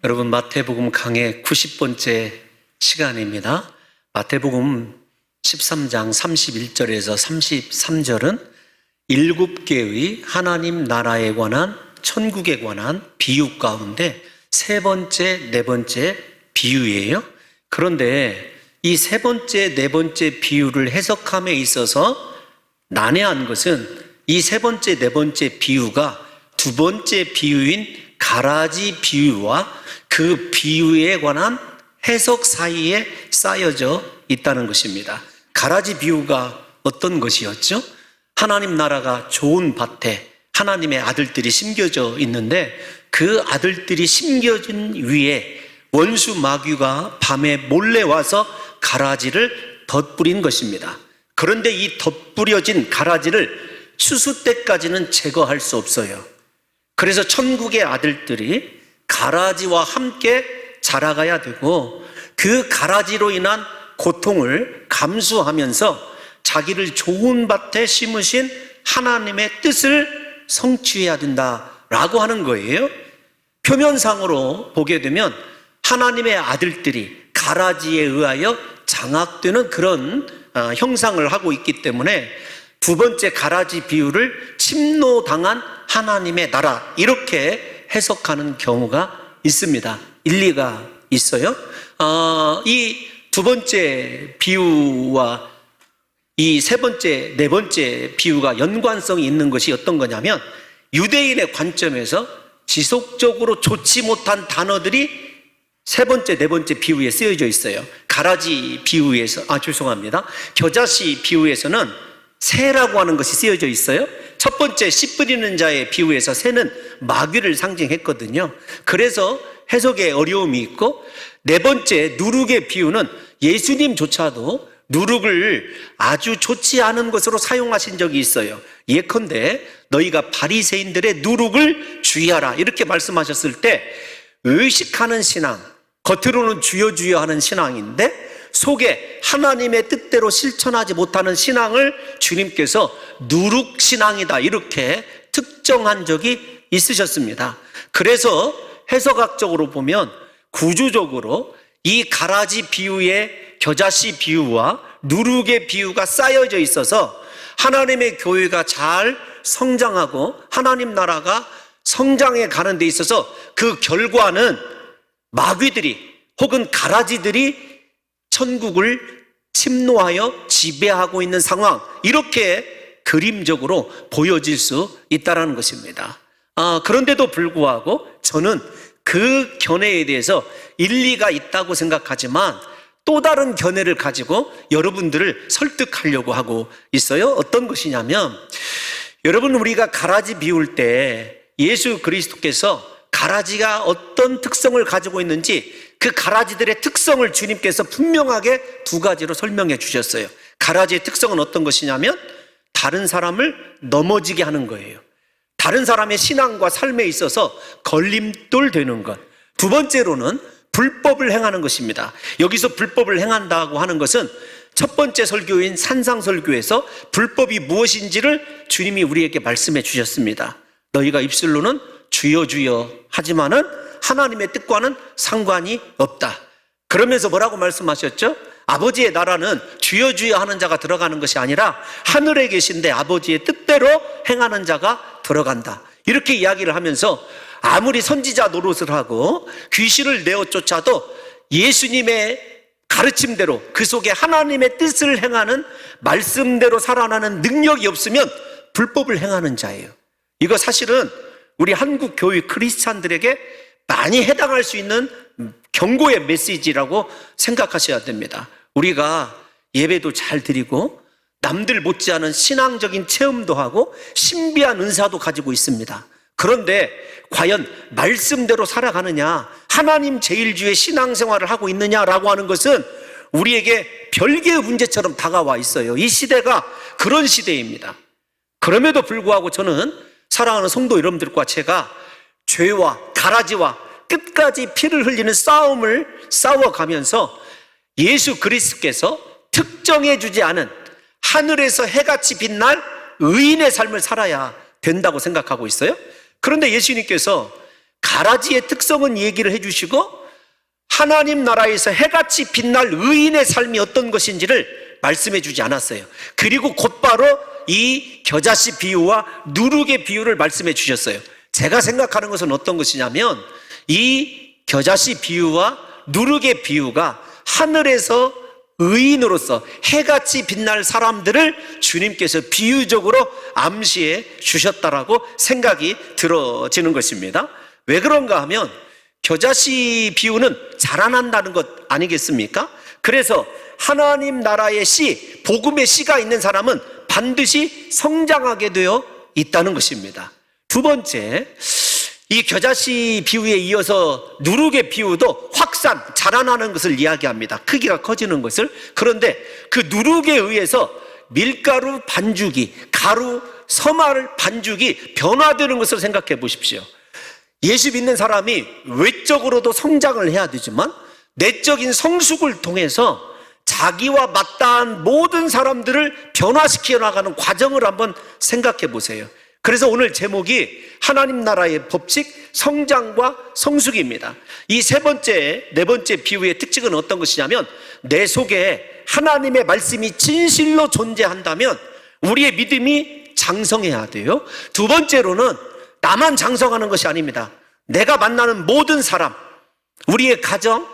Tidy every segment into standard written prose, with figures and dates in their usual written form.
여러분, 마태복음 강의 90번째 시간입니다. 마태복음 13장 31절에서 33절은 7개의 하나님 나라에 관한, 천국에 관한 비유 가운데 세 번째, 네 번째 비유예요. 그런데 이 세 번째, 네 번째 비유를 해석함에 있어서 난해한 것은 이 세 번째, 네 번째 비유가 두 번째 비유인 가라지 비유와 그 비유에 관한 해석 사이에 쌓여져 있다는 것입니다. 가라지 비유가 어떤 것이었죠? 하나님 나라가 좋은 밭에 하나님의 아들들이 심겨져 있는데 그 아들들이 심겨진 위에 원수 마귀가 밤에 몰래 와서 가라지를 덧뿌린 것입니다. 그런데 이 덧뿌려진 가라지를 추수 때까지는 제거할 수 없어요. 그래서 천국의 아들들이 가라지와 함께 자라가야 되고 그 가라지로 인한 고통을 감수하면서 자기를 좋은 밭에 심으신 하나님의 뜻을 성취해야 된다라고 하는 거예요. 표면상으로 보게 되면 하나님의 아들들이 가라지에 의하여 장악되는 그런 형상을 하고 있기 때문에 두 번째 가라지 비유를 침노당한 하나님의 나라, 이렇게 해석하는 경우가 있습니다. 일리가 있어요. 이 두 번째 비유와 이 세 번째, 네 번째 비유가 연관성이 있는 것이 어떤 거냐면 유대인의 관점에서 지속적으로 좋지 못한 단어들이 세 번째, 네 번째 비유에 쓰여져 있어요. 가라지 비유에서, 겨자씨 비유에서는 새라고 하는 것이 쓰여져 있어요. 첫 번째 씨 뿌리는 자의 비유에서 새는 마귀를 상징했거든요. 그래서 해석에 어려움이 있고, 네 번째 누룩의 비유는 예수님조차도 누룩을 아주 좋지 않은 것으로 사용하신 적이 있어요. 예컨대 너희가 바리새인들의 누룩을 주의하라, 이렇게 말씀하셨을 때 의식하는 신앙, 겉으로는 주여 주여 하는 신앙인데 속에 하나님의 뜻대로 실천하지 못하는 신앙을 주님께서 누룩신앙이다, 이렇게 특정한 적이 있으셨습니다. 그래서 해석학적으로 보면 구조적으로 이 가라지 비유의 겨자씨 비유와 누룩의 비유가 쌓여져 있어서 하나님의 교회가 잘 성장하고 하나님 나라가 성장해 가는 데 있어서 그 결과는 마귀들이 혹은 가라지들이 천국을 침노하여 지배하고 있는 상황, 이렇게 그림적으로 보여질 수 있다는 것입니다. 그런데도 불구하고 저는 그 견해에 대해서 일리가 있다고 생각하지만 또 다른 견해를 가지고 여러분들을 설득하려고 하고 있어요. 어떤 것이냐면, 여러분, 우리가 가라지 비울 때 예수 그리스도께서 가라지가 어떤 특성을 가지고 있는지 그 가라지들의 특성을 주님께서 분명하게 두 가지로 설명해 주셨어요. 가라지의 특성은 어떤 것이냐면 다른 사람을 넘어지게 하는 거예요. 다른 사람의 신앙과 삶에 있어서 걸림돌 되는 것. 두 번째로는 불법을 행하는 것입니다. 여기서 불법을 행한다고 하는 것은 첫 번째 설교인 산상설교에서 불법이 무엇인지를 주님이 우리에게 말씀해 주셨습니다. 너희가 입술로는 주여 주여 하지만은 하나님의 뜻과는 상관이 없다. 그러면서 뭐라고 말씀하셨죠? 아버지의 나라는 주여 주여 하는 자가 들어가는 것이 아니라 하늘에 계신데 아버지의 뜻대로 행하는 자가 들어간다, 이렇게 이야기를 하면서 아무리 선지자 노릇을 하고 귀신을 내어 쫓아도 예수님의 가르침대로 그 속에 하나님의 뜻을 행하는 말씀대로 살아나는 능력이 없으면 불법을 행하는 자예요. 이거 사실은 우리 한국 교회 크리스찬들에게 많이 해당할 수 있는 경고의 메시지라고 생각하셔야 됩니다. 우리가 예배도 잘 드리고 남들 못지않은 신앙적인 체험도 하고 신비한 은사도 가지고 있습니다. 그런데 과연 말씀대로 살아가느냐, 하나님 제일주의 신앙생활을 하고 있느냐라고 하는 것은 우리에게 별개의 문제처럼 다가와 있어요. 이 시대가 그런 시대입니다. 그럼에도 불구하고 저는 사랑하는 성도 여러분들과 제가 죄와 가라지와 끝까지 피를 흘리는 싸움을 싸워가면서 예수 그리스도께서 특정해 주지 않은 하늘에서 해같이 빛날 의인의 삶을 살아야 된다고 생각하고 있어요. 그런데 예수님께서 가라지의 특성은 얘기를 해주시고 하나님 나라에서 해같이 빛날 의인의 삶이 어떤 것인지를 말씀해 주지 않았어요. 그리고 곧바로 이 겨자씨 비유와 누룩의 비유를 말씀해 주셨어요. 제가 생각하는 것은 어떤 것이냐면 이 겨자씨 비유와 누룩의 비유가 하늘에서 의인으로서 해같이 빛날 사람들을 주님께서 비유적으로 암시해 주셨다라고 생각이 들어지는 것입니다. 왜 그런가 하면 겨자씨 비유는 자라난다는 것 아니겠습니까? 그래서 하나님 나라의 씨, 복음의 씨가 있는 사람은 반드시 성장하게 되어 있다는 것입니다. 두 번째, 이 겨자씨 비유에 이어서 누룩의 비유도 확산, 자라나는 것을 이야기합니다. 크기가 커지는 것을. 그런데 그 누룩에 의해서 밀가루 반죽이, 가루, 서말 반죽이 변화되는 것을 생각해 보십시오. 예수 믿는 사람이 외적으로도 성장을 해야 되지만 내적인 성숙을 통해서 자기와 마땅한 모든 사람들을 변화시켜 나가는 과정을 한번 생각해 보세요. 그래서 오늘 제목이 하나님 나라의 법칙, 성장과 성숙입니다. 이 세 번째, 네 번째 비유의 특징은 어떤 것이냐면 내 속에 하나님의 말씀이 진실로 존재한다면 우리의 믿음이 장성해야 돼요. 두 번째로는 나만 장성하는 것이 아닙니다. 내가 만나는 모든 사람, 우리의 가정,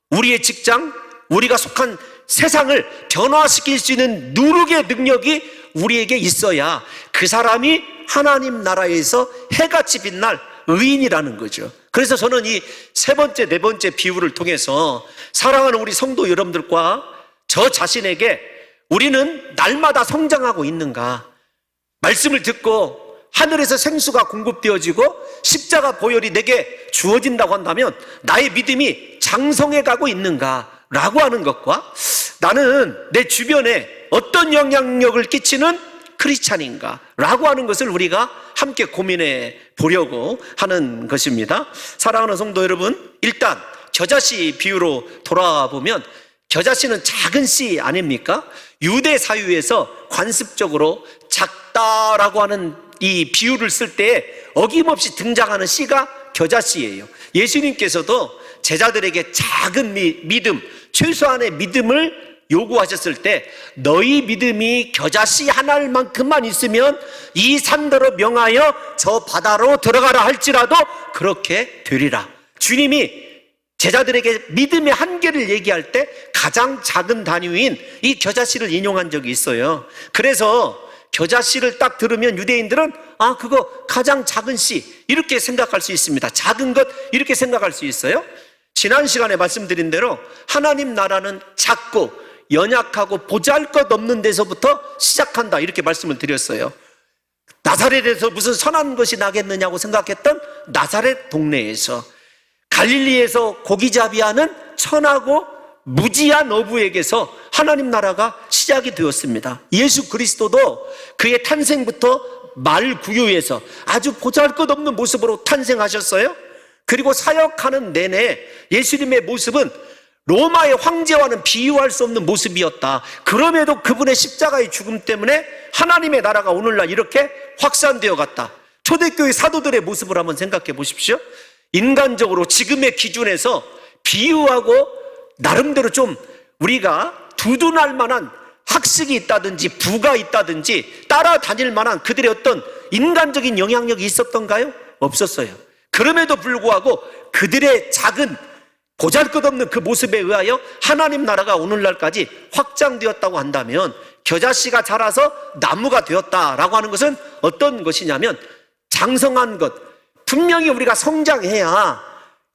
우리의 직장, 우리가 속한 세상을 변화시킬 수 있는 누룩의 능력이 우리에게 있어야 그 사람이 하나님 나라에서 해같이 빛날 의인이라는 거죠. 그래서 저는 이 세 번째, 네 번째 비유를 통해서 사랑하는 우리 성도 여러분들과 저 자신에게 우리는 날마다 성장하고 있는가, 말씀을 듣고 하늘에서 생수가 공급되어지고 십자가 보혈이 내게 주어진다고 한다면 나의 믿음이 장성해 가고 있는가 라고 하는 것과 나는 내 주변에 어떤 영향력을 끼치는 크리스찬인가 라고 하는 것을 우리가 함께 고민해 보려고 하는 것입니다. 사랑하는 성도 여러분, 일단 겨자씨 비유로 돌아보면 겨자씨는 작은 씨 아닙니까? 유대 사유에서 관습적으로 작다라고 하는 이 비유를 쓸 때 어김없이 등장하는 씨가 겨자씨예요. 예수님께서도 제자들에게 작은 믿음, 최소한의 믿음을 요구하셨을 때 너희 믿음이 겨자씨 하나만큼만 있으면 이 산더러 명하여 저 바다로 들어가라 할지라도 그렇게 되리라. 주님이 제자들에게 믿음의 한계를 얘기할 때 가장 작은 단위인 이 겨자씨를 인용한 적이 있어요. 그래서 겨자씨를 딱 들으면 유대인들은 그거 가장 작은 씨 이렇게 생각할 수 있습니다. 작은 것 이렇게 생각할 수 있어요. 지난 시간에 말씀드린 대로 하나님 나라는 작고 연약하고 보잘것없는 데서부터 시작한다 이렇게 말씀을 드렸어요. 나사렛에서 무슨 선한 것이 나겠느냐고 생각했던 나사렛 동네에서, 갈릴리에서 고기잡이하는 천하고 무지한 어부에게서 하나님 나라가 시작이 되었습니다. 예수 그리스도도 그의 탄생부터 말구유에서 아주 보잘것없는 모습으로 탄생하셨어요. 그리고 사역하는 내내 예수님의 모습은 로마의 황제와는 비유할 수 없는 모습이었다. 그럼에도 그분의 십자가의 죽음 때문에 하나님의 나라가 오늘날 이렇게 확산되어 갔다. 초대교회 사도들의 모습을 한번 생각해 보십시오. 인간적으로 지금의 기준에서 비유하고 나름대로 좀 우리가 두둔할 만한 학식이 있다든지 부가 있다든지 따라다닐 만한 그들의 어떤 인간적인 영향력이 있었던가요? 없었어요. 그럼에도 불구하고 그들의 작은 보잘것없는 그 모습에 의하여 하나님 나라가 오늘날까지 확장되었다고 한다면 겨자씨가 자라서 나무가 되었다라고 하는 것은 어떤 것이냐면 장성한 것, 분명히 우리가 성장해야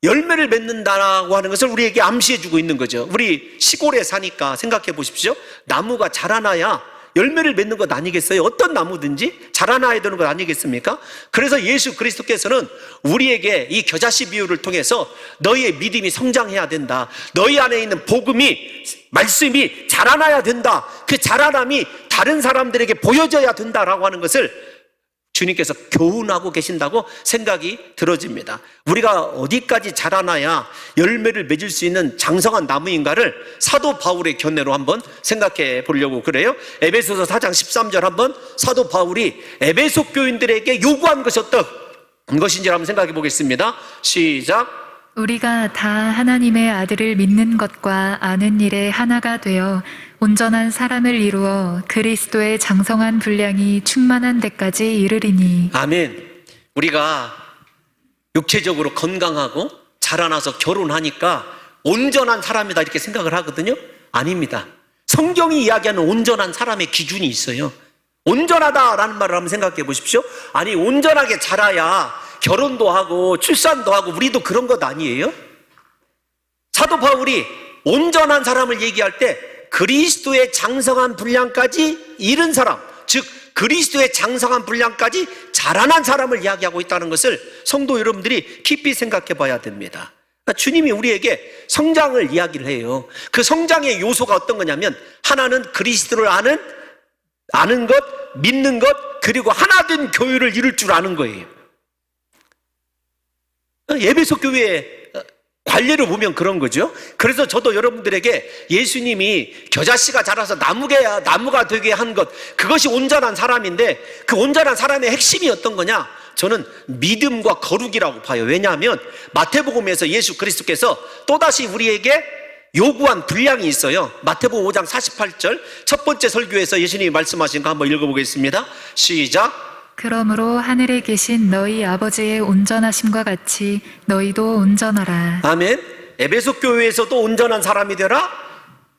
열매를 맺는다라고 하는 것을 우리에게 암시해주고 있는 거죠. 우리 시골에 사니까 생각해 보십시오. 나무가 자라나야 열매를 맺는 것 아니겠어요? 어떤 나무든지 자라나야 되는 것 아니겠습니까? 그래서 예수 그리스도께서는 우리에게 이 겨자씨 비유를 통해서 너희의 믿음이 성장해야 된다, 너희 안에 있는 복음이, 말씀이 자라나야 된다, 그 자라남이 다른 사람들에게 보여져야 된다라고 하는 것을 주님께서 교훈하고 계신다고 생각이 들어집니다. 우리가 어디까지 자라나야 열매를 맺을 수 있는 장성한 나무인가를 사도 바울의 견해로 한번 생각해 보려고 그래요. 에베소서 4장 13절 한번 사도 바울이 에베소 교인들에게 요구한 것이 무엇인지 한번 생각해 보겠습니다. 시작. 우리가 다 하나님의 아들을 믿는 것과 아는 일에 하나가 되어 온전한 사람을 이루어 그리스도의 장성한 분량이 충만한 데까지 이르리니. 아멘. 우리가 육체적으로 건강하고 자라나서 결혼하니까 온전한 사람이다 이렇게 생각을 하거든요. 아닙니다. 성경이 이야기하는 온전한 사람의 기준이 있어요. 온전하다라는 말을 한번 생각해 보십시오. 아니, 온전하게 자라야 결혼도 하고 출산도 하고 우리도 그런 것 아니에요? 사도 바울이 온전한 사람을 얘기할 때 그리스도의 장성한 분량까지 이른 사람, 즉 그리스도의 장성한 분량까지 자라난 사람을 이야기하고 있다는 것을 성도 여러분들이 깊이 생각해 봐야 됩니다. 그러니까 주님이 우리에게 성장을 이야기를 해요. 그 성장의 요소가 어떤 거냐면 하나는 그리스도를 아는 것, 믿는 것, 그리고 하나된 교회를 이룰 줄 아는 거예요. 에베소 교회의 관례를 보면 그런 거죠. 그래서 저도 여러분들에게 예수님이 겨자씨가 자라서 나무가 되게 한 것, 그것이 온전한 사람인데 그 온전한 사람의 핵심이 어떤 거냐? 저는 믿음과 거룩이라고 봐요. 왜냐하면 마태복음에서 예수 그리스도께서 또다시 우리에게 요구한 분량이 있어요. 마태복음 5장 48절 첫 번째 설교에서 예수님이 말씀하신 거 한번 읽어보겠습니다. 시작. 그러므로 하늘에 계신 너희 아버지의 온전하심과 같이 너희도 온전하라. 아멘. 에베소 교회에서도 온전한 사람이 되라.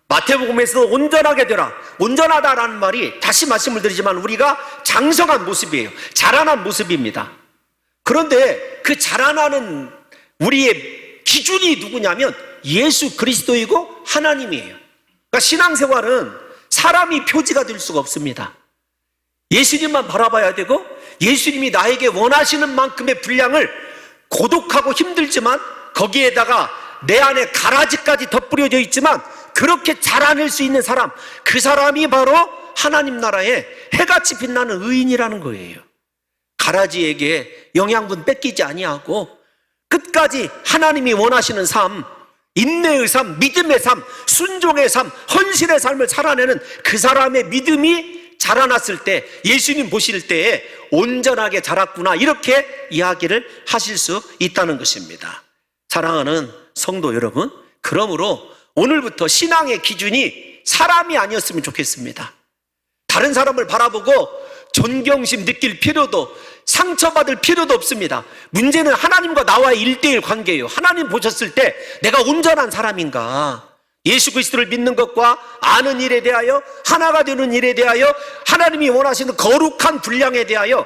마태복음에서도 온전하게 되라. 온전하다라는 말이 다시 말씀을 드리지만 우리가 장성한 모습이에요. 자라난 모습입니다. 그런데 그 자라나는 우리의 기준이 누구냐면 예수 그리스도이고 하나님이에요. 그러니까 신앙생활은 사람이 표지가 될 수가 없습니다. 예수님만 바라봐야 되고 예수님이 나에게 원하시는 만큼의 분량을 고독하고 힘들지만 거기에다가 내 안에 가라지까지 덧뿌려져 있지만 그렇게 자라낼 수 있는 사람, 그 사람이 바로 하나님 나라에 해같이 빛나는 의인이라는 거예요. 가라지에게 영양분 뺏기지 아니하고 끝까지 하나님이 원하시는 삶, 인내의 삶, 믿음의 삶, 순종의 삶, 헌신의 삶을 살아내는 그 사람의 믿음이 자라났을 때 예수님 보실 때에 온전하게 자랐구나 이렇게 이야기를 하실 수 있다는 것입니다. 사랑하는 성도 여러분, 그러므로 오늘부터 신앙의 기준이 사람이 아니었으면 좋겠습니다. 다른 사람을 바라보고 존경심 느낄 필요도 상처받을 필요도 없습니다. 문제는 하나님과 나와의 1:1 관계예요. 하나님 보셨을 때 내가 온전한 사람인가, 예수 그리스도를 믿는 것과 아는 일에 대하여, 하나가 되는 일에 대하여, 하나님이 원하시는 거룩한 분량에 대하여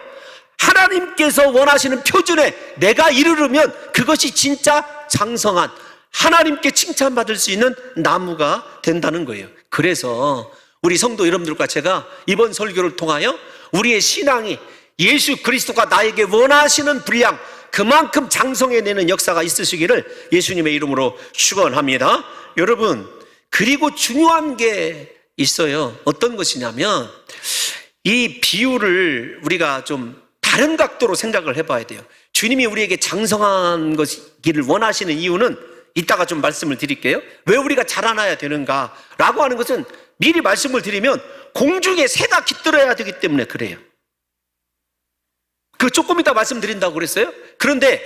하나님께서 원하시는 표준에 내가 이르르면 그것이 진짜 장성한 하나님께 칭찬받을 수 있는 나무가 된다는 거예요. 그래서 우리 성도 여러분들과 제가 이번 설교를 통하여 우리의 신앙이 예수 그리스도가 나에게 원하시는 분량, 그만큼 장성해내는 역사가 있으시기를 예수님의 이름으로 축원합니다. 여러분, 그리고 중요한 게 있어요. 어떤 것이냐면 이 비유를 우리가 좀 다른 각도로 생각을 해봐야 돼요. 주님이 우리에게 장성한 것이기를 원하시는 이유는 이따가 좀 말씀을 드릴게요. 왜 우리가 자라나야 되는가 라고 하는 것은 미리 말씀을 드리면 공중에 새가 깃들어야 되기 때문에 그래요. 그 조금 이따 말씀드린다고 그랬어요. 그런데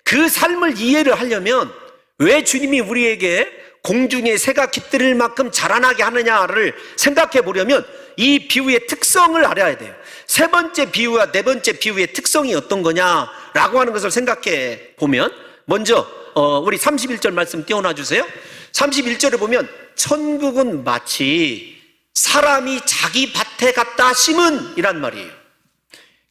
그 삶을 이해를 하려면 왜 주님이 우리에게 공중에 새가 깃들일 만큼 자라나게 하느냐를 생각해 보려면 이 비유의 특성을 알아야 돼요. 세 번째 비유와 네 번째 비유의 특성이 어떤 거냐라고 하는 것을 생각해 보면 먼저 우리 31절 말씀 띄워놔 주세요. 31절에 보면 천국은 마치 사람이 자기 밭에 갖다 심은 이란 말이에요.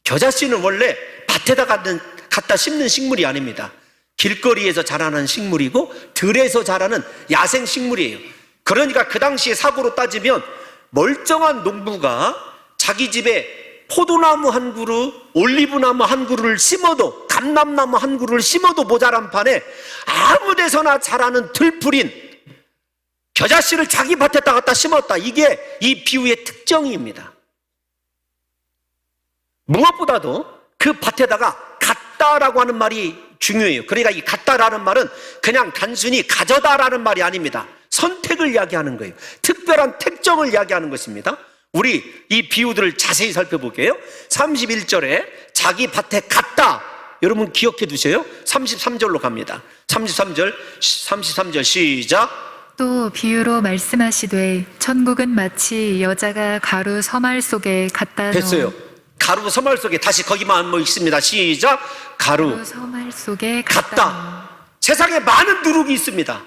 겨자씨는 원래 밭에다 갖다 심는 식물이 아닙니다. 길거리에서 자라는 식물이고 들에서 자라는 야생 식물이에요. 그러니까 그 당시에 사고로 따지면 멀쩡한 농부가 자기 집에 포도나무 한 그루, 올리브나무 한 그루를 심어도, 감람나무 한 그루를 심어도 모자란 판에 아무 데서나 자라는 들풀인 겨자씨를 자기 밭에다 갖다 심었다. 이게 이 비유의 특징입니다. 무엇보다도 그 밭에다가 갖다라고 하는 말이 중요해요. 그러니까 이 갖다라는 말은 그냥 단순히 가져다라는 말이 아닙니다. 선택을 이야기하는 거예요. 특별한 특정을 이야기하는 것입니다. 우리 이 비유들을 자세히 살펴볼게요. 31절에 자기 밭에 갖다 여러분 기억해 두세요. 33절로 갑니다. 33절 시작. 또 비유로 말씀하시되 천국은 마치 여자가 가루 서말 속에 갖다 넣어 됐어요. 가루 서말 속에, 다시 거기만 한번 읽습니다. 시작. 가루 서말 속에 갖다. 세상에 많은 누룩이 있습니다.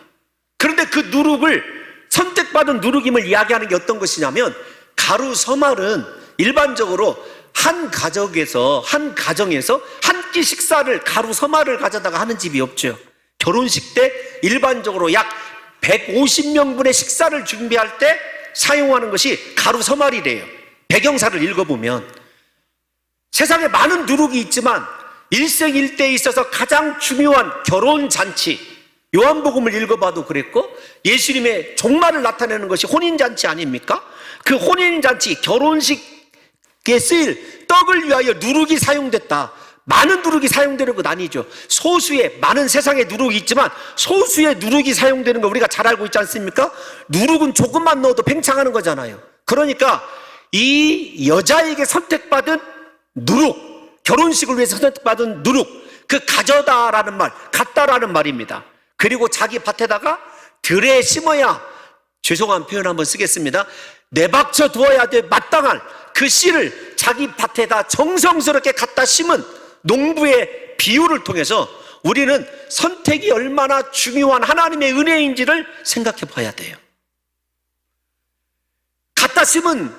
그런데 그 누룩을, 선택받은 누룩임을 이야기하는 게 어떤 것이냐면, 가루 서말은 일반적으로 한 가정에서 한 끼 식사를, 가루 서말을 가져다가 하는 집이 없죠. 결혼식 때 일반적으로 약 150명분의 식사를 준비할 때 사용하는 것이 가루 서말이래요. 배경사를 읽어보면 세상에 많은 누룩이 있지만 일생일대에 있어서 가장 중요한 결혼잔치, 요한복음을 읽어봐도 그랬고, 예수님의 종말을 나타내는 것이 혼인잔치 아닙니까? 그 혼인잔치, 결혼식에 쓰일 떡을 위하여 누룩이 사용됐다. 많은 누룩이 사용되는 것 아니죠. 소수의, 많은 세상에 누룩이 있지만 소수의 누룩이 사용되는 거 우리가 잘 알고 있지 않습니까? 누룩은 조금만 넣어도 팽창하는 거잖아요. 그러니까 이 여자에게 선택받은 누룩, 결혼식을 위해서 선택받은 누룩, 그 가져다라는 말, 갖다라는 말입니다. 그리고 자기 밭에다가 들에 심어야, 죄송한 표현 한번 쓰겠습니다, 내박쳐 두어야 돼 마땅할 그 씨를 자기 밭에다 정성스럽게 갖다 심은 농부의 비유를 통해서 우리는 선택이 얼마나 중요한 하나님의 은혜인지를 생각해 봐야 돼요. 갖다 심은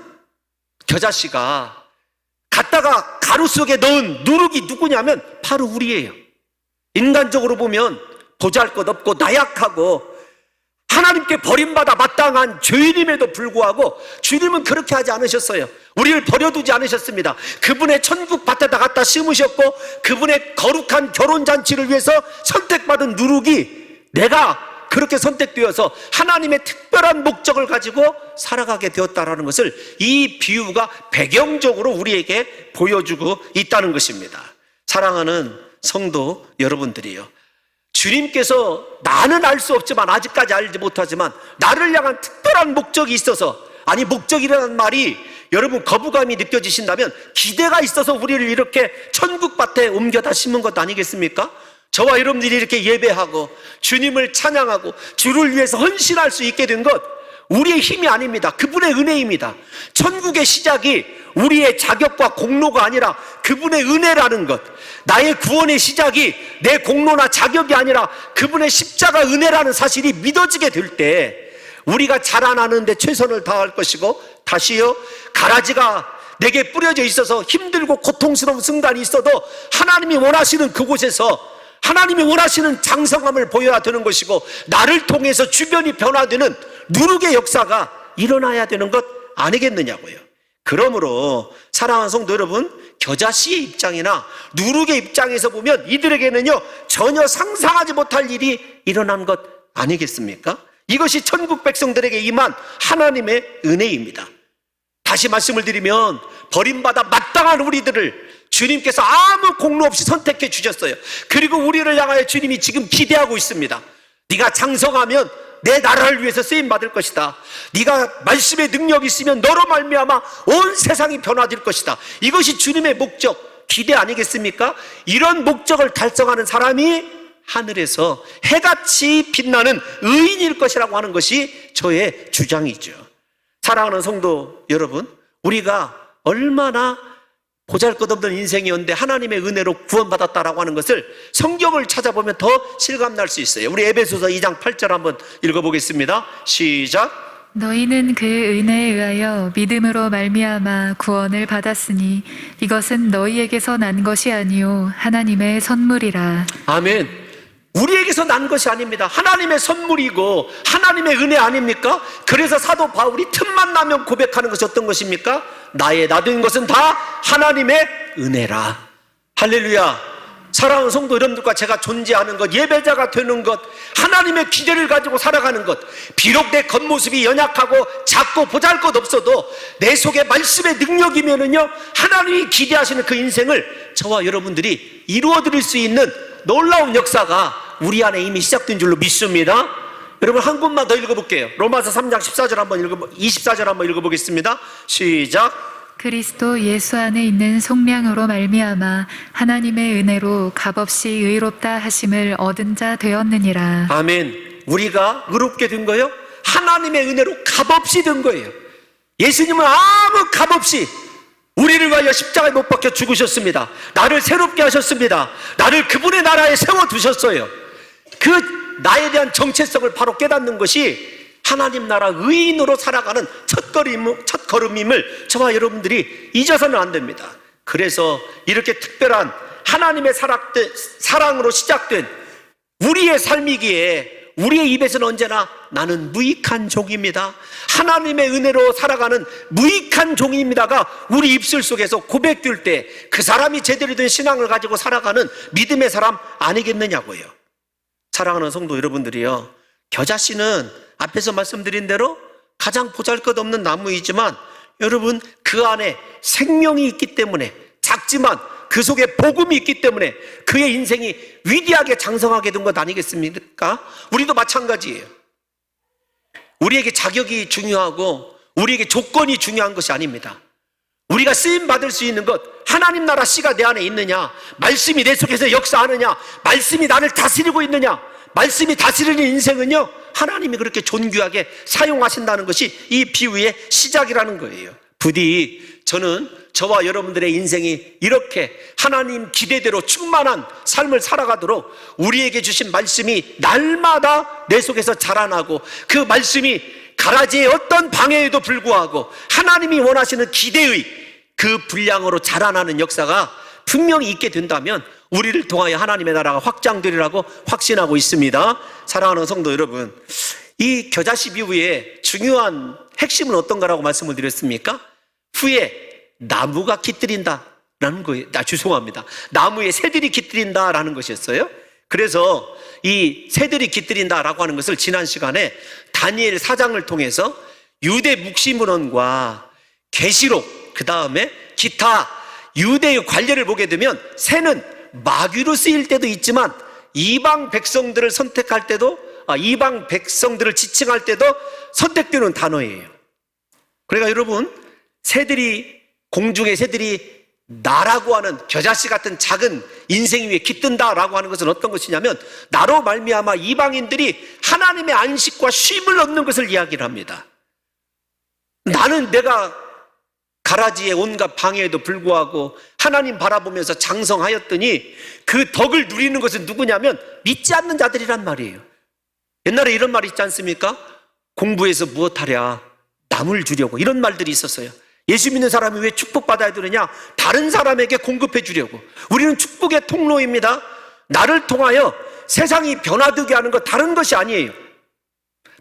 겨자씨가 갖다가 가루 속에 넣은 누룩이 누구냐면 바로 우리예요. 인간적으로 보면 보잘것없고 나약하고 하나님께 버림받아 마땅한 죄인임에도 불구하고 주님은 그렇게 하지 않으셨어요. 우리를 버려두지 않으셨습니다. 그분의 천국 밭에다 갖다 심으셨고, 그분의 거룩한 결혼잔치를 위해서 선택받은 누룩이 내가 그렇게 선택되어서 하나님의 특별한 목적을 가지고 살아가게 되었다는 것을 이 비유가 배경적으로 우리에게 보여주고 있다는 것입니다. 사랑하는 성도 여러분들이요, 주님께서 나는 알 수 없지만, 아직까지 알지 못하지만 나를 향한 특별한 목적이 있어서, 아니 목적이라는 말이 여러분 거부감이 느껴지신다면 기대가 있어서 우리를 이렇게 천국밭에 옮겨다 심은 것 아니겠습니까? 저와 여러분들이 이렇게 예배하고 주님을 찬양하고 주를 위해서 헌신할 수 있게 된 것, 우리의 힘이 아닙니다. 그분의 은혜입니다. 천국의 시작이 우리의 자격과 공로가 아니라 그분의 은혜라는 것, 나의 구원의 시작이 내 공로나 자격이 아니라 그분의 십자가 은혜라는 사실이 믿어지게 될 때 우리가 자라나는데 최선을 다할 것이고, 다시요, 가라지가 내게 뿌려져 있어서 힘들고 고통스러운 순간이 있어도 하나님이 원하시는 그곳에서 하나님이 원하시는 장성함을 보여야 되는 것이고, 나를 통해서 주변이 변화되는 누룩의 역사가 일어나야 되는 것 아니겠느냐고요. 그러므로 사랑하는 성도 여러분, 겨자씨의 입장이나 누룩의 입장에서 보면 이들에게는요 전혀 상상하지 못할 일이 일어난 것 아니겠습니까? 이것이 천국 백성들에게 임한 하나님의 은혜입니다. 다시 말씀을 드리면 버림받아 마땅한 우리들을 주님께서 아무 공로 없이 선택해 주셨어요. 그리고 우리를 향하여 주님이 지금 기대하고 있습니다. 네가 장성하면 내 나라를 위해서 쓰임받을 것이다. 네가 말씀의 능력이 있으면 너로 말미암아 온 세상이 변화될 것이다. 이것이 주님의 목적, 기대 아니겠습니까? 이런 목적을 달성하는 사람이 하늘에서 해같이 빛나는 의인일 것이라고 하는 것이 저의 주장이죠. 사랑하는 성도 여러분, 우리가 얼마나 보잘것없는 인생이었는데 하나님의 은혜로 구원받았다라고 하는 것을 성경을 찾아보면 더 실감날 수 있어요. 우리 에베소서 2장 8절 한번 읽어보겠습니다. 시작. 너희는 그 은혜에 의하여 믿음으로 말미암아 구원을 받았으니 이것은 너희에게서 난 것이 아니요 하나님의 선물이라. 아멘. 우리에게서 난 것이 아닙니다. 하나님의 선물이고 하나님의 은혜 아닙니까? 그래서 사도 바울이 틈만 나면 고백하는 것이 어떤 것입니까? 나의 나된 것은 다 하나님의 은혜라. 할렐루야. 사랑하는 성도 여러분들과 제가 존재하는 것, 예배자가 되는 것, 하나님의 기대를 가지고 살아가는 것, 비록 내 겉모습이 연약하고 작고 보잘것없어도 내 속에 말씀의 능력이면은요 하나님이 기대하시는 그 인생을 저와 여러분들이 이루어드릴 수 있는 놀라운 역사가 우리 안에 이미 시작된 줄로 믿습니다. 여러분 한 곳만 더 읽어볼게요. 로마서 3장 24절 한번 읽어보겠습니다. 시작. 그리스도 예수 안에 있는 속량으로 말미암아 하나님의 은혜로 값없이 의롭다 하심을 얻은 자 되었느니라. 아멘. 우리가 의롭게 된 거예요? 하나님의 은혜로 값없이 된 거예요. 예수님은 아무 값없이 우리를 위하여 십자가에 못 박혀 죽으셨습니다. 나를 새롭게 하셨습니다. 나를 그분의 나라에 세워두셨어요. 그 나에 대한 정체성을 바로 깨닫는 것이 하나님 나라 의인으로 살아가는 첫걸음임을 저와 여러분들이 잊어서는 안 됩니다. 그래서 이렇게 특별한 하나님의 사랑으로 시작된 우리의 삶이기에 우리의 입에서는 언제나 나는 무익한 종입니다, 하나님의 은혜로 살아가는 무익한 종입니다가 우리 입술 속에서 고백될 때 그 사람이 제대로 된 신앙을 가지고 살아가는 믿음의 사람 아니겠느냐고요. 사랑하는 성도 여러분들이요, 겨자씨는 앞에서 말씀드린 대로 가장 보잘것없는 나무이지만 여러분, 그 안에 생명이 있기 때문에, 작지만 그 속에 복음이 있기 때문에 그의 인생이 위대하게 장성하게 된 것 아니겠습니까? 우리도 마찬가지예요. 우리에게 자격이 중요하고 우리에게 조건이 중요한 것이 아닙니다. 우리가 쓰임 받을 수 있는 것, 하나님 나라 씨가 내 안에 있느냐, 말씀이 내 속에서 역사하느냐, 말씀이 나를 다스리고 있느냐, 말씀이 다스리는 인생은요, 하나님이 그렇게 존귀하게 사용하신다는 것이 이 비유의 시작이라는 거예요. 부디 저는 저와 여러분들의 인생이 이렇게 하나님 기대대로 충만한 삶을 살아가도록 우리에게 주신 말씀이 날마다 내 속에서 자라나고, 그 말씀이 가라지의 어떤 방해에도 불구하고 하나님이 원하시는 기대의 그 분량으로 자라나는 역사가 분명히 있게 된다면 우리를 통하여 하나님의 나라가 확장되리라고 확신하고 있습니다. 사랑하는 성도 여러분, 이 겨자씨 비유의 중요한 핵심은 어떤 거라고 말씀을 드렸습니까? 후에 나무가 깃들인다라는 거예요. 죄송합니다. 나무에 새들이 깃들인다라는 것이었어요. 그래서 이 새들이 깃들인다라고 하는 것을 지난 시간에 다니엘 4장을 통해서 유대 묵시문헌과 계시록, 그 다음에 기타 유대의 관례를 보게 되면 새는 마귀로 쓰일 때도 있지만 이방 백성들을 선택할 때도, 이방 백성들을 지칭할 때도 선택되는 단어예요. 그러니까 여러분, 새들이, 공중의 새들이 나라고 하는 겨자씨 같은 작은 인생 위에 깃든다라고 하는 것은 어떤 것이냐면, 나로 말미암아 이방인들이 하나님의 안식과 쉼을 얻는 것을 이야기를 합니다. 나는 내가 가라지의 온갖 방해에도 불구하고 하나님 바라보면서 장성하였더니 그 덕을 누리는 것은 누구냐면 믿지 않는 자들이란 말이에요. 옛날에 이런 말이 있지 않습니까? 공부해서 무엇하랴, 남을 주려고, 이런 말들이 있었어요. 예수 믿는 사람이 왜 축복받아야 되느냐? 다른 사람에게 공급해 주려고. 우리는 축복의 통로입니다. 나를 통하여 세상이 변화되게 하는 것 다른 것이 아니에요.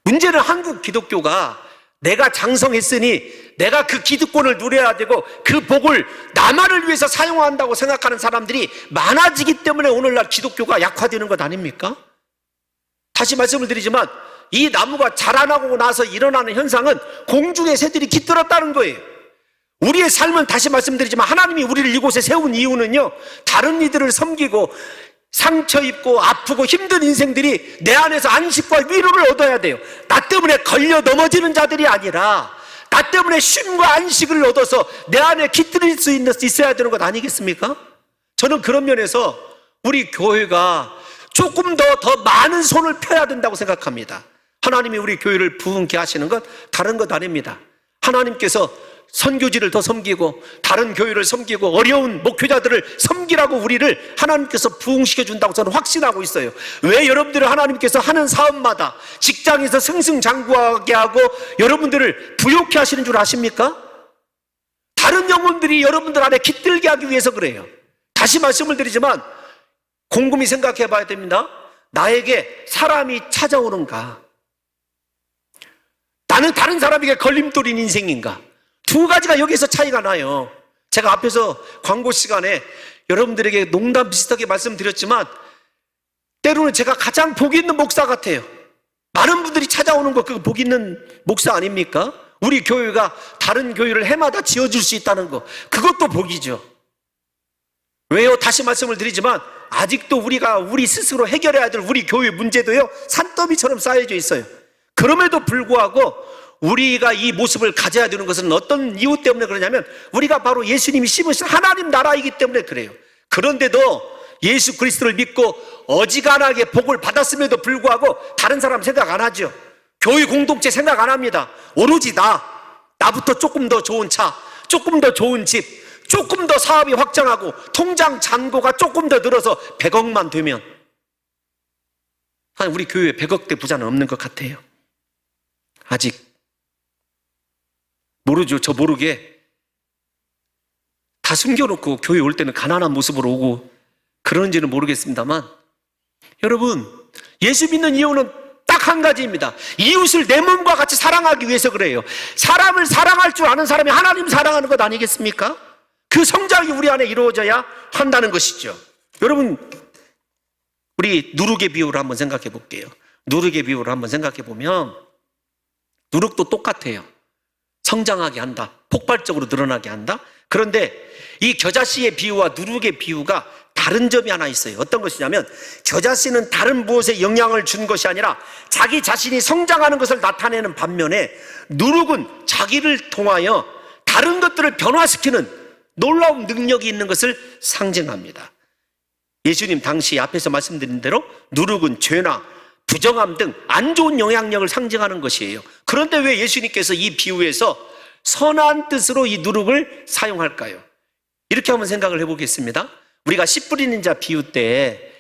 문제는 한국 기독교가 내가 장성했으니 내가 그 기득권을 누려야 되고 그 복을 나만을 위해서 사용한다고 생각하는 사람들이 많아지기 때문에 오늘날 기독교가 약화되는 것 아닙니까? 다시 말씀을 드리지만 이 나무가 자라나고 나서 일어나는 현상은 공중의 새들이 깃들었다는 거예요. 우리의 삶은, 다시 말씀드리지만, 하나님이 우리를 이곳에 세운 이유는요, 다른 이들을 섬기고 상처 입고 아프고 힘든 인생들이 내 안에서 안식과 위로를 얻어야 돼요. 나 때문에 걸려 넘어지는 자들이 아니라 나 때문에 쉼과 안식을 얻어서 내 안에 깃들일 수 있어야 되는 것 아니겠습니까? 저는 그런 면에서 우리 교회가 조금 더 많은 손을 펴야 된다고 생각합니다. 하나님이 우리 교회를 부흥케 하시는 것 다른 것 아닙니다. 하나님께서 선교지를 더 섬기고 다른 교회를 섬기고 어려운 목회자들을 섬기라고 우리를 하나님께서 부흥시켜 준다고 저는 확신하고 있어요. 왜 여러분들을 하나님께서 하는 사업마다 직장에서 승승장구하게 하고 여러분들을 부욕케 하시는 줄 아십니까? 다른 영혼들이 여러분들 안에 깃들게 하기 위해서 그래요. 다시 말씀을 드리지만 곰곰이 생각해 봐야 됩니다. 나에게 사람이 찾아오는가? 나는 다른 사람에게 걸림돌인 인생인가? 두 가지가 여기서 차이가 나요. 제가 앞에서 광고 시간에 여러분들에게 농담 비슷하게 말씀드렸지만 때로는 제가 가장 복 있는 목사 같아요. 많은 분들이 찾아오는 거, 그거 복 있는 목사 아닙니까? 우리 교회가 다른 교회를 해마다 지어줄 수 있다는 거, 그것도 복이죠. 왜요? 다시 말씀을 드리지만 아직도 우리가 우리 스스로 해결해야 될 우리 교회 문제도요, 산더미처럼 쌓여져 있어요. 그럼에도 불구하고 우리가 이 모습을 가져야 되는 것은 어떤 이유 때문에 그러냐면 우리가 바로 예수님이 심으신 하나님 나라이기 때문에 그래요. 그런데도 예수 그리스도를 믿고 어지간하게 복을 받았음에도 불구하고 다른 사람 생각 안 하죠. 교회 공동체 생각 안 합니다. 오로지 나부터 조금 더 좋은 차, 조금 더 좋은 집, 조금 더 사업이 확장하고 통장 잔고가 조금 더 늘어서 100억만 되면, 우리 교회에 100억대 부자는 없는 것 같아요. 아직 모르죠. 저 모르게 다 숨겨놓고 교회 올 때는 가난한 모습으로 오고 그런지는 모르겠습니다만, 여러분, 예수 믿는 이유는 딱 한 가지입니다. 이웃을 내 몸과 같이 사랑하기 위해서 그래요. 사람을 사랑할 줄 아는 사람이 하나님 사랑하는 것 아니겠습니까? 그 성장이 우리 안에 이루어져야 한다는 것이죠. 여러분, 우리 누룩의 비유를 한번 생각해 볼게요. 누룩의 비유를 한번 생각해 보면 누룩도 똑같아요. 성장하게 한다. 폭발적으로 늘어나게 한다. 그런데 이 겨자씨의 비유와 누룩의 비유가 다른 점이 하나 있어요. 어떤 것이냐면 겨자씨는 다른 무엇에 영향을 준 것이 아니라 자기 자신이 성장하는 것을 나타내는 반면에 누룩은 자기를 통하여 다른 것들을 변화시키는 놀라운 능력이 있는 것을 상징합니다. 예수님 당시 앞에서 말씀드린 대로 누룩은 죄나 부정함 등 안 좋은 영향력을 상징하는 것이에요. 그런데 왜 예수님께서 이 비유에서 선한 뜻으로 이 누룩을 사용할까요? 이렇게 한번 생각을 해보겠습니다. 우리가 씨 뿌리는 자 비유 때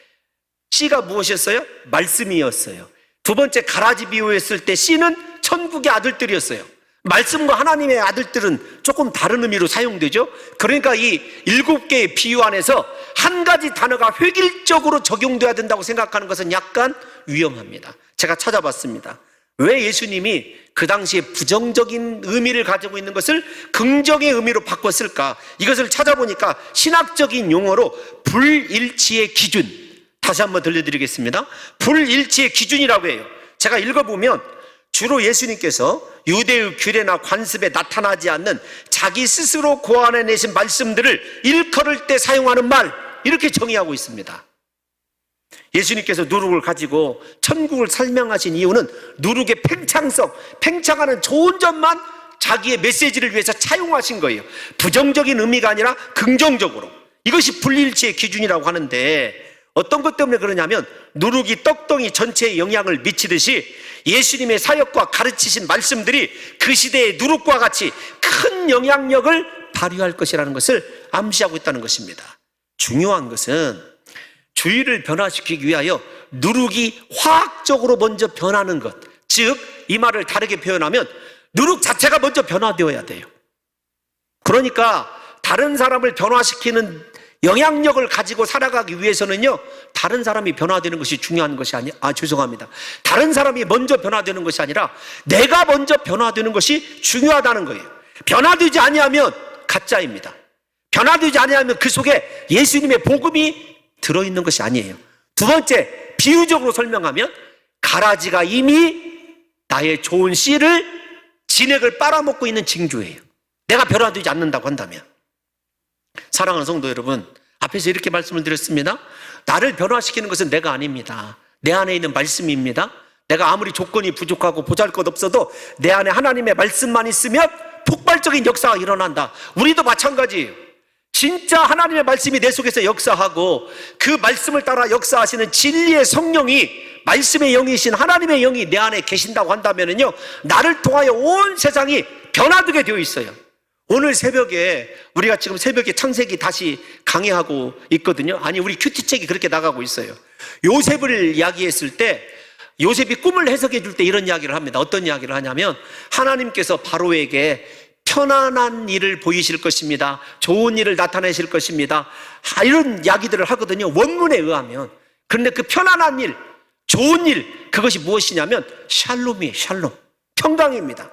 씨가 무엇이었어요? 말씀이었어요. 두 번째 가라지 비유했을 때 씨는 천국의 아들들이었어요. 말씀과 하나님의 아들들은 조금 다른 의미로 사용되죠. 그러니까 이 7개의 비유 안에서 한 가지 단어가 획일적으로 적용돼야 된다고 생각하는 것은 약간 위험합니다. 제가 찾아봤습니다. 왜 예수님이 그 당시에 부정적인 의미를 가지고 있는 것을 긍정의 의미로 바꿨을까? 이것을 찾아보니까 신학적인 용어로 불일치의 기준, 다시 한번 들려드리겠습니다. 불일치의 기준이라고 해요. 제가 읽어보면 주로 예수님께서 유대의 규례나 관습에 나타나지 않는 자기 스스로 고안해내신 말씀들을 일컬을 때 사용하는 말, 이렇게 정의하고 있습니다. 예수님께서 누룩을 가지고 천국을 설명하신 이유는 누룩의 팽창성, 팽창하는 좋은 점만 자기의 메시지를 위해서 차용하신 거예요. 부정적인 의미가 아니라 긍정적으로. 이것이 불일치의 기준이라고 하는데 어떤 것 때문에 그러냐면 누룩이 떡덩이 전체에 영향을 미치듯이 예수님의 사역과 가르치신 말씀들이 그 시대의 누룩과 같이 큰 영향력을 발휘할 것이라는 것을 암시하고 있다는 것입니다. 중요한 것은 주의를 변화시키기 위하여 누룩이 화학적으로 먼저 변하는 것, 즉 이 말을 다르게 표현하면 누룩 자체가 먼저 변화되어야 돼요. 그러니까 다른 사람을 변화시키는 영향력을 가지고 살아가기 위해서는요, 다른 사람이 변화되는 것이 중요한 것이 죄송합니다. 다른 사람이 먼저 변화되는 것이 아니라 내가 먼저 변화되는 것이 중요하다는 거예요. 변화되지 아니하면 가짜입니다. 변화되지 아니하면 그 속에 예수님의 복음이 들어있는 것이 아니에요. 두 번째, 비유적으로 설명하면 가라지가 이미 나의 좋은 씨를, 진액을 빨아먹고 있는 징조예요. 내가 변화되지 않는다고 한다면. 사랑하는 성도 여러분, 앞에서 이렇게 말씀을 드렸습니다. 나를 변화시키는 것은 내가 아닙니다. 내 안에 있는 말씀입니다. 내가 아무리 조건이 부족하고 보잘것없어도 내 안에 하나님의 말씀만 있으면 폭발적인 역사가 일어난다. 우리도 마찬가지예요. 진짜 하나님의 말씀이 내 속에서 역사하고 그 말씀을 따라 역사하시는 진리의 성령이, 말씀의 영이신 하나님의 영이 내 안에 계신다고 한다면요, 나를 통하여 온 세상이 변화되게 되어 있어요. 오늘 새벽에 우리가 지금 새벽에 창세기 다시 강의하고 있거든요. 아니, 우리 큐티책이 그렇게 나가고 있어요. 요셉을 이야기했을 때 요셉이 꿈을 해석해 줄 때 이런 이야기를 합니다. 어떤 이야기를 하냐면 하나님께서 바로에게 편안한 일을 보이실 것입니다. 좋은 일을 나타내실 것입니다. 이런 이야기들을 하거든요. 원문에 의하면. 그런데 그 편안한 일, 좋은 일, 그것이 무엇이냐면 샬롬이에요. 샬롬, 평강입니다.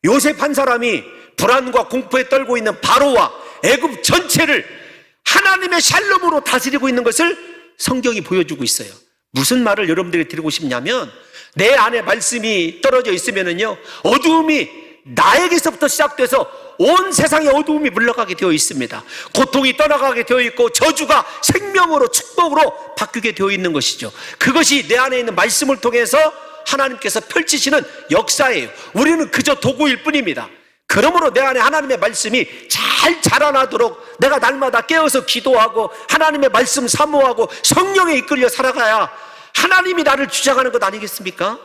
요셉 한 사람이 불안과 공포에 떨고 있는 바로와 애굽 전체를 하나님의 샬롬으로 다스리고 있는 것을 성경이 보여주고 있어요. 무슨 말을 여러분들이 드리고 싶냐면 내 안에 말씀이 떨어져 있으면은요, 어두움이 나에게서부터 시작돼서 온 세상의 어두움이 물러가게 되어 있습니다. 고통이 떠나가게 되어 있고 저주가 생명으로, 축복으로 바뀌게 되어 있는 것이죠. 그것이 내 안에 있는 말씀을 통해서 하나님께서 펼치시는 역사예요. 우리는 그저 도구일 뿐입니다. 그러므로 내 안에 하나님의 말씀이 잘 자라나도록 내가 날마다 깨어서 기도하고 하나님의 말씀 사모하고 성령에 이끌려 살아가야 하나님이 나를 주장하는 것 아니겠습니까?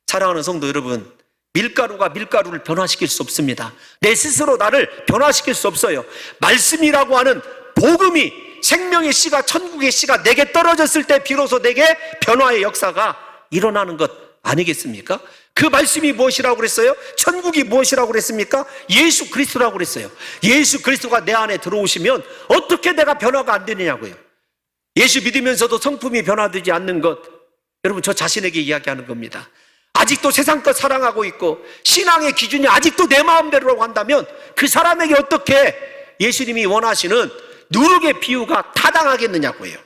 사랑하는 성도 여러분, 밀가루가 밀가루를 변화시킬 수 없습니다. 내 스스로 나를 변화시킬 수 없어요. 말씀이라고 하는 복음이, 생명의 씨가, 천국의 씨가 내게 떨어졌을 때 비로소 내게 변화의 역사가 일어나는 것 아니겠습니까? 그 말씀이 무엇이라고 그랬어요? 천국이 무엇이라고 그랬습니까? 예수 그리스도라고 그랬어요. 예수 그리스도가 내 안에 들어오시면 어떻게 내가 변화가 안 되느냐고요. 예수 믿으면서도 성품이 변화되지 않는 것, 여러분 저 자신에게 이야기하는 겁니다. 아직도 세상 것 사랑하고 있고 신앙의 기준이 아직도 내 마음대로라고 한다면 그 사람에게 어떻게 예수님이 원하시는 누룩의 비유가 타당하겠느냐고요.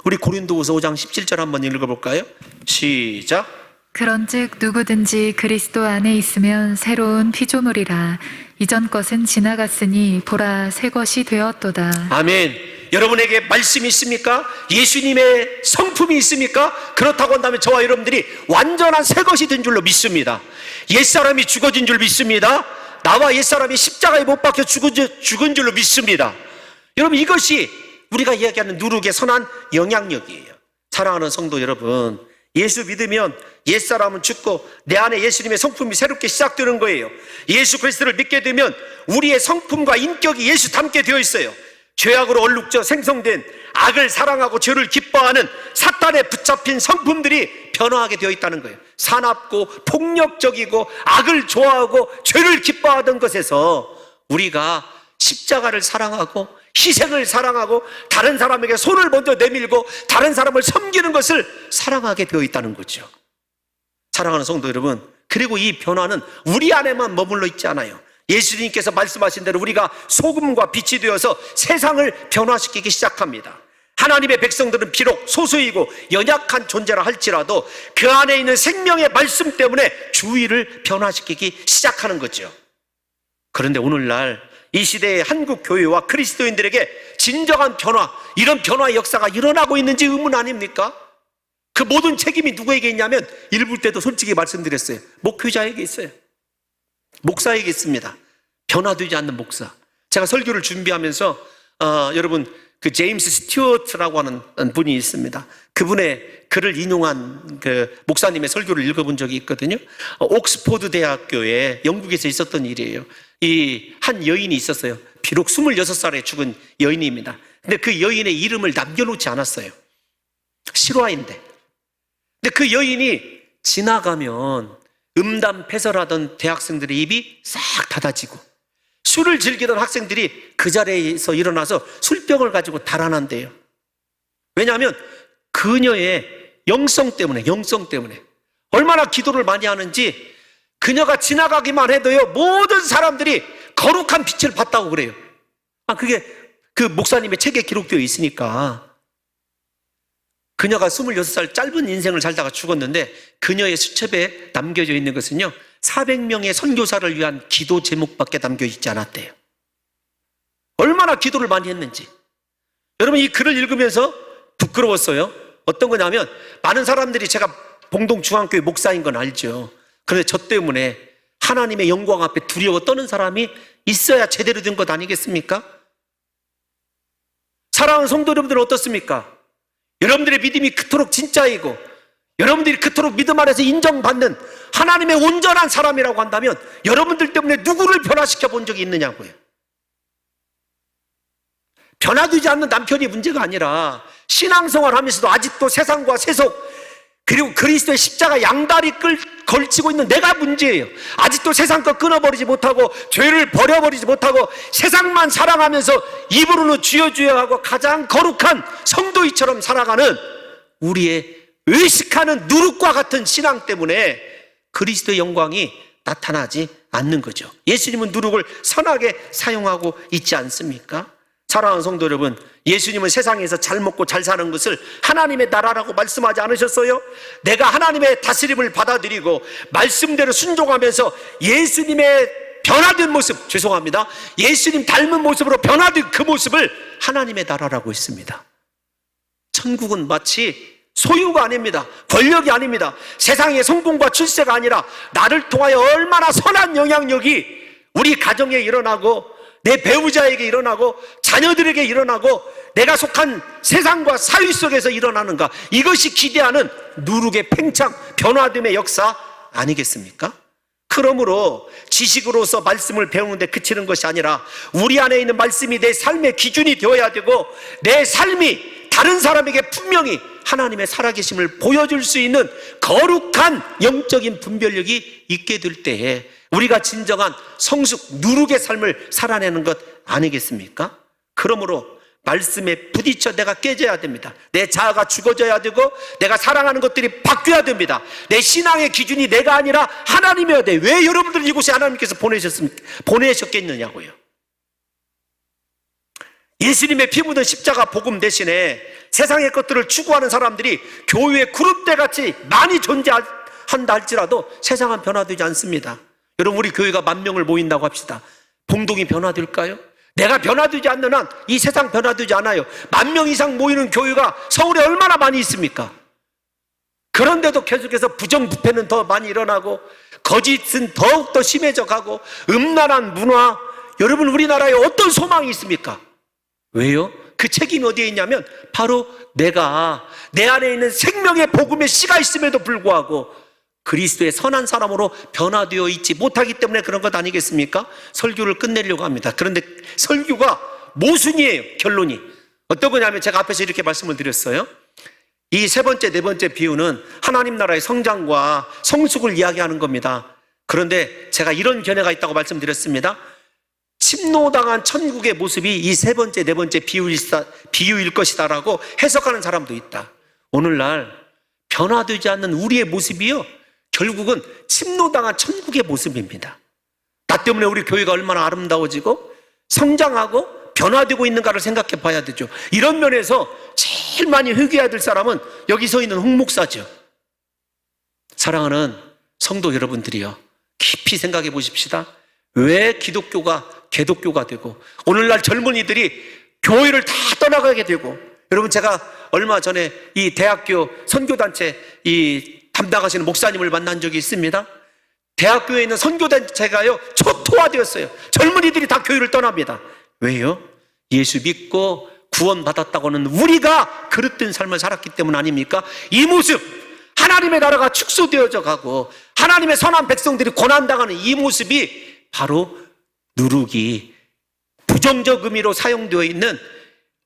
우리 고린도후서 5장 17절 한번 읽어볼까요? 시작. 그런즉 누구든지 그리스도 안에 있으면 새로운 피조물이라. 이전 것은 지나갔으니 보라 새 것이 되었도다. 아멘. 여러분에게 말씀이 있습니까? 예수님의 성품이 있습니까? 그렇다고 한다면 저와 여러분들이 완전한 새 것이 된 줄로 믿습니다. 옛사람이 죽어진 줄 믿습니다. 나와 옛사람이 십자가에 못 박혀 죽은 줄로 믿습니다. 여러분 이것이 우리가 이야기하는 누룩의 선한 영향력이에요. 사랑하는 성도 여러분, 예수 믿으면 옛사람은 죽고 내 안에 예수님의 성품이 새롭게 시작되는 거예요. 예수 그리스도를 믿게 되면 우리의 성품과 인격이 예수 닮게 되어 있어요. 죄악으로 얼룩져 생성된 악을 사랑하고 죄를 기뻐하는 사탄에 붙잡힌 성품들이 변화하게 되어 있다는 거예요. 사납고 폭력적이고 악을 좋아하고 죄를 기뻐하던 것에서 우리가 십자가를 사랑하고 희생을 사랑하고 다른 사람에게 손을 먼저 내밀고 다른 사람을 섬기는 것을 사랑하게 되어 있다는 거죠. 사랑하는 성도 여러분, 그리고 이 변화는 우리 안에만 머물러 있지 않아요. 예수님께서 말씀하신 대로 우리가 소금과 빛이 되어서 세상을 변화시키기 시작합니다. 하나님의 백성들은 비록 소수이고 연약한 존재라 할지라도 그 안에 있는 생명의 말씀 때문에 주위를 변화시키기 시작하는 거죠. 그런데 오늘날 이 시대의 한국 교회와 그리스도인들에게 진정한 변화, 이런 변화의 역사가 일어나고 있는지 의문 아닙니까? 그 모든 책임이 누구에게 있냐면 일부 때도 솔직히 말씀드렸어요. 목회자에게 있어요. 목사에게 있습니다. 변화되지 않는 목사. 제가 설교를 준비하면서 여러분 그 제임스 스튜어트라고 하는 분이 있습니다. 그분의 글을 인용한 그 목사님의 설교를 읽어본 적이 있거든요. 옥스포드 대학교에 영국에서 있었던 일이에요. 이 한 여인이 있었어요. 비록 26살에 죽은 여인입니다. 근데 그 여인의 이름을 남겨놓지 않았어요. 실화인데. 근데 그 여인이 지나가면 음담패설하던 대학생들의 입이 싹 닫아지고 술을 즐기던 학생들이 그 자리에서 일어나서 술병을 가지고 달아난대요. 왜냐하면 그녀의 영성 때문에 얼마나 기도를 많이 하는지 그녀가 지나가기만 해도요 모든 사람들이 거룩한 빛을 봤다고 그래요. 그게 그 목사님의 책에 기록되어 있으니까. 그녀가 26살 짧은 인생을 살다가 죽었는데 그녀의 수첩에 남겨져 있는 것은요 400명의 선교사를 위한 기도 제목밖에 남겨져 있지 않았대요. 얼마나 기도를 많이 했는지. 여러분 이 글을 읽으면서 부끄러웠어요. 어떤 거냐면 많은 사람들이 제가 봉동중앙교회 목사인 건 알죠. 그런데 저 때문에 하나님의 영광 앞에 두려워 떠는 사람이 있어야 제대로 된 것 아니겠습니까? 사랑하는 성도 여러분들은 어떻습니까? 여러분들의 믿음이 그토록 진짜이고 여러분들이 그토록 믿음 안에서 인정받는 하나님의 온전한 사람이라고 한다면 여러분들 때문에 누구를 변화시켜 본 적이 있느냐고요. 변화되지 않는 남편이 문제가 아니라 신앙생활 하면서도 아직도 세상과 세속 그리고 그리스도의 십자가 양다리 걸치고 있는 내가 문제예요. 아직도 세상 거 끊어버리지 못하고 죄를 버려버리지 못하고 세상만 사랑하면서 입으로는 주여 주여 하고 가장 거룩한 성도이처럼 살아가는 우리의 의식하는 누룩과 같은 신앙 때문에 그리스도의 영광이 나타나지 않는 거죠. 예수님은 누룩을 선하게 사용하고 있지 않습니까? 사랑하는 성도 여러분, 예수님은 세상에서 잘 먹고 잘 사는 것을 하나님의 나라라고 말씀하지 않으셨어요? 내가 하나님의 다스림을 받아들이고 말씀대로 순종하면서 예수님의 변화된 모습, 죄송합니다, 예수님 닮은 모습으로 변화된 그 모습을 하나님의 나라라고 했습니다. 천국은 마치 소유가 아닙니다. 권력이 아닙니다. 세상의 성공과 출세가 아니라 나를 통하여 얼마나 선한 영향력이 우리 가정에 일어나고 내 배우자에게 일어나고 자녀들에게 일어나고 내가 속한 세상과 사회 속에서 일어나는가, 이것이 기대하는 누룩의 팽창, 변화됨의 역사 아니겠습니까? 그러므로 지식으로서 말씀을 배우는데 그치는 것이 아니라 우리 안에 있는 말씀이 내 삶의 기준이 되어야 되고, 내 삶이 다른 사람에게 분명히 하나님의 살아계심을 보여줄 수 있는 거룩한 영적인 분별력이 있게 될 때에 우리가 진정한 성숙 누룩의 삶을 살아내는 것 아니겠습니까? 그러므로 말씀에 부딪혀 내가 깨져야 됩니다. 내 자아가 죽어져야 되고 내가 사랑하는 것들이 바뀌어야 됩니다. 내 신앙의 기준이 내가 아니라 하나님이어야 돼. 왜 여러분들 이곳에 하나님께서 보내셨겠느냐고요. 예수님의 피 묻은 십자가 복음 대신에 세상의 것들을 추구하는 사람들이 교회 그룹대 같이 많이 존재한다 할지라도 세상은 변화되지 않습니다. 여러분, 우리 교회가 10,000명을 모인다고 합시다. 봉동이 변화될까요? 내가 변화되지 않는 한 이 세상 변화되지 않아요. 10,000명 이상 모이는 교회가 서울에 얼마나 많이 있습니까? 그런데도 계속해서 부정부패는 더 많이 일어나고 거짓은 더욱더 심해져 가고 음란한 문화, 여러분 우리나라에 어떤 소망이 있습니까? 왜요? 그 책임이 어디에 있냐면 바로 내가 내 안에 있는 생명의 복음의 씨가 있음에도 불구하고 그리스도의 선한 사람으로 변화되어 있지 못하기 때문에 그런 것 아니겠습니까? 설교를 끝내려고 합니다. 그런데 설교가 모순이에요. 결론이 어떤 거냐면 제가 앞에서 이렇게 말씀을 드렸어요. 이 세 번째, 네 번째 비유는 하나님 나라의 성장과 성숙을 이야기하는 겁니다. 그런데 제가 이런 견해가 있다고 말씀드렸습니다. 침노당한 천국의 모습이 이 세 번째, 네 번째 비유일 것이다라고 해석하는 사람도 있다. 오늘날 변화되지 않는 우리의 모습이요, 결국은 침노당한 천국의 모습입니다. 나 때문에 우리 교회가 얼마나 아름다워지고 성장하고 변화되고 있는가를 생각해 봐야 되죠. 이런 면에서 제일 많이 회개해야 될 사람은 여기 서 있는 홍 목사죠. 사랑하는 성도 여러분들이요, 깊이 생각해 보십시다. 왜 기독교가 개독교가 되고 오늘날 젊은이들이 교회를 다 떠나가게 되고, 여러분 제가 얼마 전에 이 대학교 선교단체 이 담당하시는 목사님을 만난 적이 있습니다. 대학교에 있는 선교단체가요 초토화되었어요. 젊은이들이 다 교회를 떠납니다. 왜요? 예수 믿고 구원받았다고는 우리가 그릇된 삶을 살았기 때문 아닙니까? 이 모습, 하나님의 나라가 축소되어져 가고 하나님의 선한 백성들이 고난당하는 이 모습이 바로 누룩이 부정적 의미로 사용되어 있는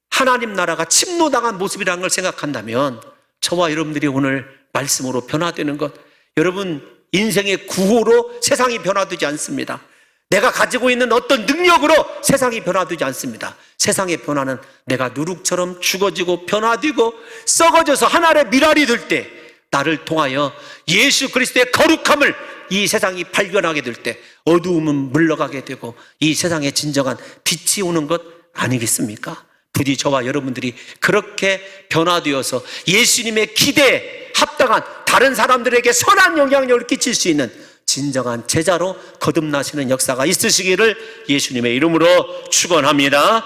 하나님 나라가 침노당한 모습이라는 걸 생각한다면 저와 여러분들이 오늘 말씀으로 변화되는 것, 여러분 인생의 구호로 세상이 변화되지 않습니다. 내가 가지고 있는 어떤 능력으로 세상이 변화되지 않습니다. 세상의 변화는 내가 누룩처럼 죽어지고 변화되고 썩어져서 하늘의 미랄이 될 때, 나를 통하여 예수 그리스도의 거룩함을 이 세상이 발견하게 될 때 어두움은 물러가게 되고 이 세상에 진정한 빛이 오는 것 아니겠습니까? 부디 저와 여러분들이 그렇게 변화되어서 예수님의 기대에 합당한 다른 사람들에게 선한 영향력을 끼칠 수 있는 진정한 제자로 거듭나시는 역사가 있으시기를 예수님의 이름으로 축원합니다.